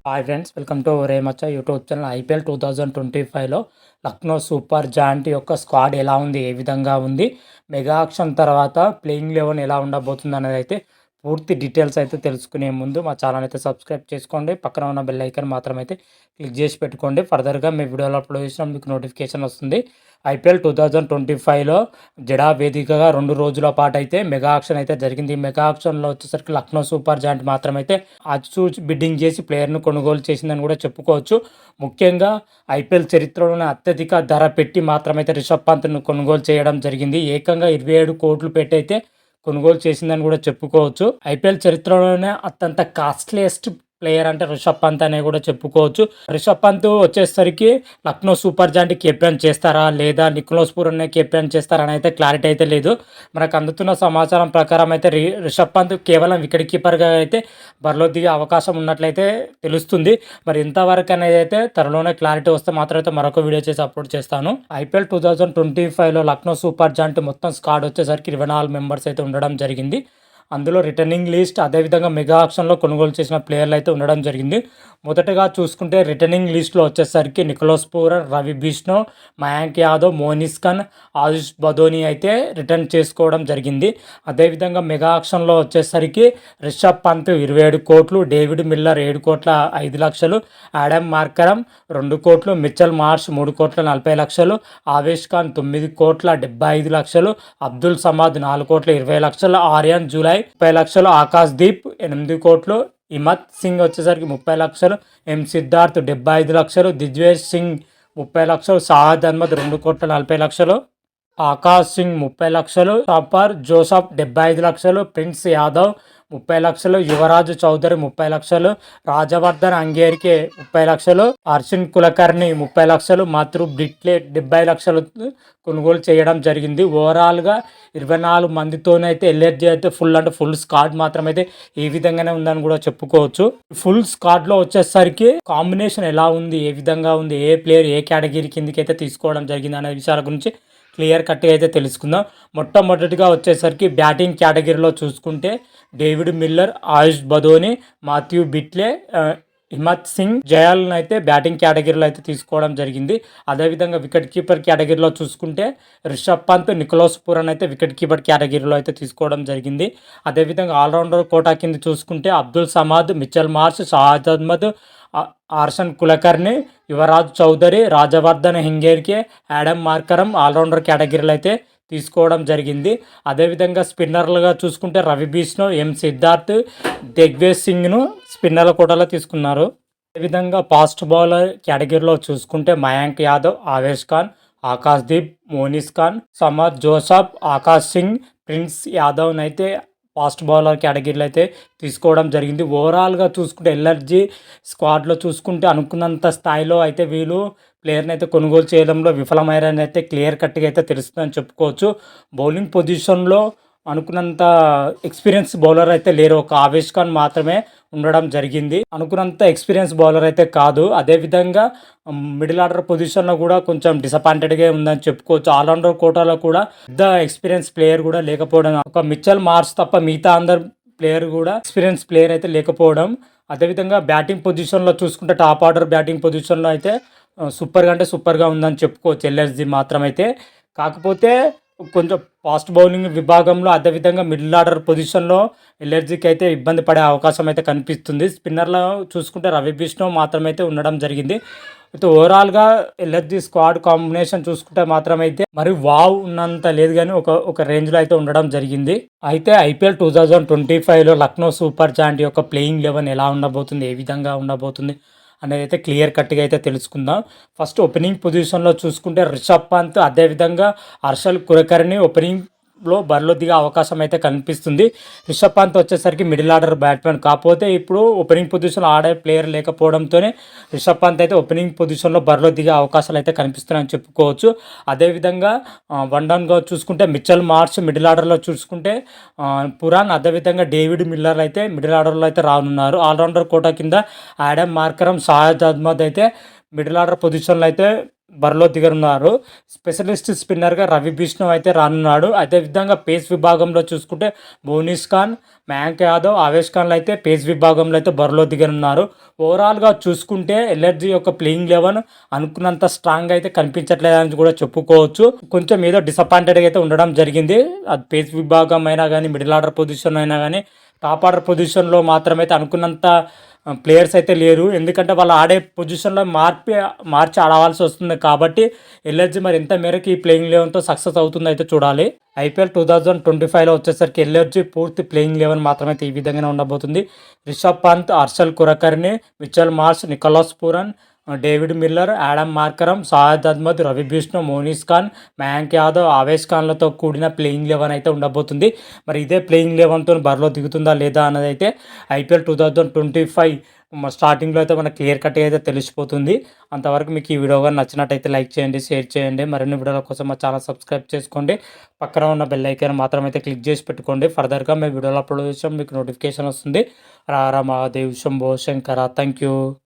Hi friends, welcome to Ore Maccha YouTube channel. IPL 2025లో Lucknow super giant యొక్క squad ఎలా ఉంది, ఏ విధంగా ఉంది, మెగా ఆక్షన్ తర్వాత ప్లేయింగ్ 11 ఎలా ఉండబోతుంది అనేది అయితే పూర్తి డీటెయిల్స్ అయితే తెలుసుకునే ముందు మా ఛానల్ అయితే సబ్స్క్రైబ్ చేసుకోండి. పక్కన ఉన్న బెల్ ఐకాన్ మాత్రం అయితే క్లిక్ చేసి పెట్టుకోండి. ఫర్దర్గా మీ వీడియోలో అప్లోడ్ చేసిన మీకు నోటిఫికేషన్ వస్తుంది. ఐపీఎల్ 2025లో జడా వేదికగా 2 రోజుల పాటు అయితే మెగా ఆక్షన్ అయితే జరిగింది. ఈ మెగా ఆక్షన్లో వచ్చేసరికి లక్నో సూపర్ జాయింట్ మాత్రమైతే ఆచితూచి బిడ్డింగ్ చేసి ప్లేయర్ను కొనుగోలు చేసిందని కూడా చెప్పుకోవచ్చు. ముఖ్యంగా ఐపీఎల్ చరిత్రలోనే అత్యధిక ధర పెట్టి మాత్రమైతే రిషబ్ పంత్ను కొనుగోలు చేయడం జరిగింది. ఏకంగా 27 కోట్లు పెట్టి అయితే కొనుగోలు చేసిందని కూడా చెప్పుకోవచ్చు. ఐపీఎల్ చరిత్రలోనే అత్యంత కాస్ట్లీయెస్ట్ ప్లేయర్ అంటే రిషబ్ పంత్ అనే కూడా చెప్పుకోవచ్చు. రిషబ్ పంత్ వచ్చేసరికి లక్నో సూపర్ జాయింట్ కెప్టెన్ చేస్తారా లేదా నికోలస్ పూరన్ కెప్టెన్ చేస్తారా అని అయితే క్లారిటీ అయితే లేదు. మనకు అందుతున్న సమాచారం ప్రకారం అయితే రిషబ్ పంత్ కేవలం వికెట్ కీపర్గా అయితే బరిలో దిగే అవకాశం ఉన్నట్లయితే తెలుస్తుంది. మరి ఇంతవరకు అనేది అయితే త్వరలోనే క్లారిటీ వస్తే మాత్రం అయితే మరొక వీడియో చేసి అప్లోడ్ చేస్తాను. ఐపీఎల్ 2025లో లక్నో సూపర్ జాయింట్ మొత్తం స్క్వాడ్ వచ్చేసరికి 24 మెంబర్స్ అయితే ఉండడం జరిగింది. అందులో రిటర్నింగ్ లిస్ట్, అదేవిధంగా మెగా ఆక్షన్లో కొనుగోలు చేసిన ప్లేయర్లు అయితే ఉండడం జరిగింది. మొదటగా చూసుకుంటే రిటర్నింగ్ లిస్ట్లో వచ్చేసరికి నికోలస్ పూరన్, రవి బిష్ణో, మయాంక్ యాదవ్, మోనిస్ ఖాన్, ఆయుష్ బదోని అయితే రిటర్న్ చేసుకోవడం జరిగింది. అదేవిధంగా మెగా ఆక్షన్లో వచ్చేసరికి రిషబ్ పంత్ 27 కోట్లు, డేవిడ్ మిల్లర్ 7 కోట్ల 5 లక్షలు, ఆడమ్ మార్కరమ్ 2 కోట్లు, మిచెల్ మార్ష్ 3 కోట్ల 40 లక్షలు, ఆవేష్ ఖాన్ 9 కోట్ల 75 లక్షలు, అబ్దుల్ సమాద్ 4 కోట్ల 20 లక్షలు, ఆర్యన్ జూలై 30 లక్షలు, ఆకాశ్ దీప్ 8 కోట్లు, హిమత్ సింగ్ వచ్చేసరికి 30 లక్షలు, ఎం సిద్ధార్థ్ 75 లక్షలు, దిగ్వేజ్ సింగ్ 30 లక్షలు, షాహద్ అహ్మద్ 2 కోట్ల 40 లక్షలు, ఆకాష్ సింగ్ 30 లక్షలు, టాపర్ జోసఫ్ 75 లక్షలు, ప్రిన్స్ యాదవ్ 30 లక్షలు, యువరాజు చౌదరి 30 లక్షలు, రాజవర్ధన్ అంగేరికి 30 లక్షలు, హర్షిన్ కులకర్ణి 30 లక్షలు, మాతృ బ్రిట్లే 70 లక్షలు కొనుగోలు చేయడం జరిగింది. ఓవరాల్గా 24 మందితోనైతే ఎల్ఎర్జీ అయితే ఫుల్ స్క్వాడ్ మాత్రమైతే ఈ విధంగానే ఉందని కూడా చెప్పుకోవచ్చు. ఫుల్ స్క్వాడ్లో వచ్చేసరికి కాంబినేషన్ ఎలా ఉంది, ఏ విధంగా ఉంది, ఏ ప్లేయర్ ఏ కేటగిరీ కిందకి అయితే తీసుకోవడం జరిగింది అనే విషయాల గురించి క్లియర్ కట్గా అయితే తెలుసుకుందాం. మొట్టమొదటిగా వచ్చేసరికి బ్యాటింగ్ కేటగిరీలో చూసుకుంటే డేవిడ్ మిల్లర్, ఆయుష్ బదోని, మాథ్యూ బిట్లే, హిమత్ సింగ్, జయాల్ని అయితే బ్యాటింగ్ కేటగిరీలో అయితే తీసుకోవడం జరిగింది. అదేవిధంగా వికెట్ కీపర్ కేటగిరీలో చూసుకుంటే రిషబ్ పంత్, నికోలస్ పూరన్ అయితే వికెట్ కీపర్ కేటగిరీలో అయితే తీసుకోవడం జరిగింది. అదేవిధంగా ఆల్రౌండర్ కోటా కింద చూసుకుంటే అబ్దుల్ సమాద్, మిచెల్ మార్ష్, షాహద్ Ahmed, Harshal Kulkarni, Yuvraj Chaudhary, Rajvardhan Hangargekar, Aiden Markram allrounder కేటగిరీలో అయితే తీసుకోవడం జరిగింది. అదేవిధంగా స్పిన్నర్లుగా చూసుకుంటే రవి బిష్ణో, ఎం సిద్ధార్థ్, దిగ్వేజ్ సింగ్ను స్పిన్నర్ల కోటాలో తీసుకున్నారు. అదేవిధంగా ఫాస్ట్ బౌలర్ కేటగిరీలో చూసుకుంటే మయాంక్ యాదవ్, ఆవేష్ ఖాన్, ఆకాశ్ దీప్, మోనిస్ ఖాన్, సమర్ జోసఫ్, ఆకాష్ సింగ్, ప్రిన్స్ యాదవ్ని అయితే ఫాస్ట్ బౌలర్ కేటగిరీలో అయితే తీసుకోవడం జరిగింది. ఓవరాల్గా చూసుకుంటే ఎల్ఆర్జీ స్క్వాడ్లో చూసుకుంటే అనుకున్నంత స్థాయిలో అయితే వీళ్ళు ప్లేయర్ని అయితే కొనుగోలు చేయడంలో విఫలమయ్యారని అయితే క్లియర్ కట్గా అయితే తెలుస్తుందని చెప్పుకోవచ్చు. బౌలింగ్ పొజిషన్లో అనుకున్నంత ఎక్స్పీరియన్స్ బౌలర్ అయితే లేరు. ఒక ఆవేష్ ఖాన్ మాత్రమే ఉండడం జరిగింది. అనుకున్నంత ఎక్స్పీరియన్స్ బౌలర్ అయితే కాదు. అదేవిధంగా మిడిల్ ఆర్డర్ పొజిషన్లో కూడా కొంచెం డిసప్పాయింటెడ్గా ఉందని చెప్పుకోవచ్చు. ఆల్రౌండర్ కోటాలో కూడా పెద్ద ఎక్స్పీరియన్స్ ప్లేయర్ కూడా లేకపోవడం, ఒక మిచెల్ మార్ష్ తప్ప మిగతా అందరు ప్లేయర్ కూడా ఎక్స్పీరియన్స్ ప్లేయర్ అయితే లేకపోవడం. అదేవిధంగా బ్యాటింగ్ పొజిషన్లో చూసుకుంటే టాప్ ఆర్డర్ బ్యాటింగ్ పొజిషన్లో అయితే సూపర్గా ఉందని చెప్పుకోవచ్చు ఎల్ఎస్జీ మాత్రమైతే. కాకపోతే కొంచెం ఫాస్ట్ బౌలింగ్ విభాగంలో, అదేవిధంగా మిడిల్ ఆర్డర్ పొజిషన్లో ఎల్ఎర్జీకి అయితే ఇబ్బంది పడే అవకాశం అయితే కనిపిస్తుంది. స్పిన్నర్లో చూసుకుంటే రవి బిష్ణో మాత్రమైతే ఉండడం జరిగింది. అయితే ఓవరాల్గా ఎల్ఎర్జీ స్క్వాడ్ కాంబినేషన్ చూసుకుంటే మాత్రమైతే మరి వావ్ ఉన్నంత లేదు, కానీ ఒక రేంజ్లో అయితే ఉండడం జరిగింది. అయితే ఐపీఎల్ 2025లో లక్నో సూపర్ జాయింట్ యొక్క ప్లేయింగ్ 11 ఎలా ఉండబోతుంది, ఏ విధంగా ఉండబోతుంది అనేది అయితే క్లియర్ కట్గా అయితే తెలుసుకుందాం. ఫస్ట్ ఓపెనింగ్ పొజిషన్లో చూసుకుంటే రిషబ్ పంత్, అదేవిధంగా హర్షల్ కులకర్ణి ఓపెనింగ్లో బరిలో దిగే అవకాశం అయితే కనిపిస్తుంది. రిషబ్ పంత్ వచ్చేసరికి మిడిల్ ఆర్డర్ బ్యాట్స్మెన్, కాకపోతే ఇప్పుడు ఓపెనింగ్ పొజిషన్లో ఆడే ప్లేయర్ లేకపోవడంతోనే రిషబ్ పంత్ అయితే ఓపెనింగ్ పొజిషన్లో బరిలో దిగే అవకాశాలు అయితే కనిపిస్తున్నాయని చెప్పుకోవచ్చు. అదేవిధంగా వన్ డౌన్గా చూసుకుంటే మిచెల్ మార్ష్, మిడిల్ ఆర్డర్లో చూసుకుంటే పురాన్, అదేవిధంగా డేవిడ్ మిల్లర్ అయితే మిడిల్ ఆర్డర్లో అయితే రానున్నారు. ఆల్రౌండర్ కోటా కింద ఆడమ్ మార్కరమ్, షాహద్ అహ్మద్ అయితే మిడిల్ ఆర్డర్ పొజిషన్లో అయితే బరిలో దిగనున్నారు. స్పెషలిస్ట్ స్పిన్నర్గా రవి బిష్ణు అయితే రానున్నాడు. అదేవిధంగా పేస్ విభాగంలో చూసుకుంటే బోనిస్ ఖాన్, మయాంక్ యాదవ్, ఆవేష్ ఖాన్లు అయితే పేస్ విభాగంలో అయితే బరిలో దిగనున్నారు. ఓవరాల్గా చూసుకుంటే ఎల్ఎస్జీ యొక్క ప్లేయింగ్ 11 అనుకున్నంత స్ట్రాంగ్ అయితే కనిపించట్లేదని కూడా చెప్పుకోవచ్చు. కొంచెం ఏదో డిసప్పాయింటెడ్గా అయితే ఉండడం జరిగింది. అది పేస్ విభాగం అయినా కానీ, మిడిల్ ఆర్డర్ పొజిషన్ అయినా కానీ, టాప్ ఆర్డర్ పొజిషన్లో మాత్రమైతే అనుకున్నంత ప్లేయర్స్ అయితే లేరు. ఎందుకంటే వాళ్ళు ఆడే పొజిషన్లో మార్చి ఆడవలసి వస్తుంది. కాబట్టి ఎల్ఎస్జీ మరి ఎంత మేరకు ఈ ప్లేయింగ్ 11తో సక్సెస్ అవుతుందో అయితే చూడాలి. ఐపీఎల్ 2025లో వచ్చేసరికి ఎల్ఎస్జీ పూర్తి ప్లేయింగ్ 11 మాత్రమే ఈ విధంగానే ఉండబోతుంది. Rishabh Pant, Harshal Kulkarni, Mitchell Marsh, Nicholas Pooran, David Miller, Aiden Markram, షాహిద్ అహ్మద్, రవి బిష్ణు, మోనిస్ ఖాన్, మయాంక్ యాదవ్, ఆవేష్ ఖాన్లతో కూడిన ప్లేయింగ్ 11 అయితే ఉండబోతుంది. మరి ఇదే ప్లేయింగ్ 11తో బరిలో దిగుతుందా లేదా అన్నది అయితే ఐపీఎల్ 2025 స్టార్టింగ్లో అయితే మనకు క్లియర్ కట్గా అయితే తెలిసిపోతుంది. అంతవరకు మీకు ఈ వీడియో కానీ నచ్చినట్టయితే లైక్ చేయండి, షేర్ చేయండి. మరిన్ని వీడియోల కోసం మా ఛానల్ సబ్స్క్రైబ్ చేసుకోండి. పక్కన ఉన్న బెల్ ఐకాన్ మాత్రం అయితే క్లిక్ చేసి పెట్టుకోండి. ఫర్దర్గా మేము వీడియోలో అప్లోడ్ చేసాం మీకు నోటిఫికేషన్ వస్తుంది. రారా మహాదేవ్ శంభో శంకర. Thank you.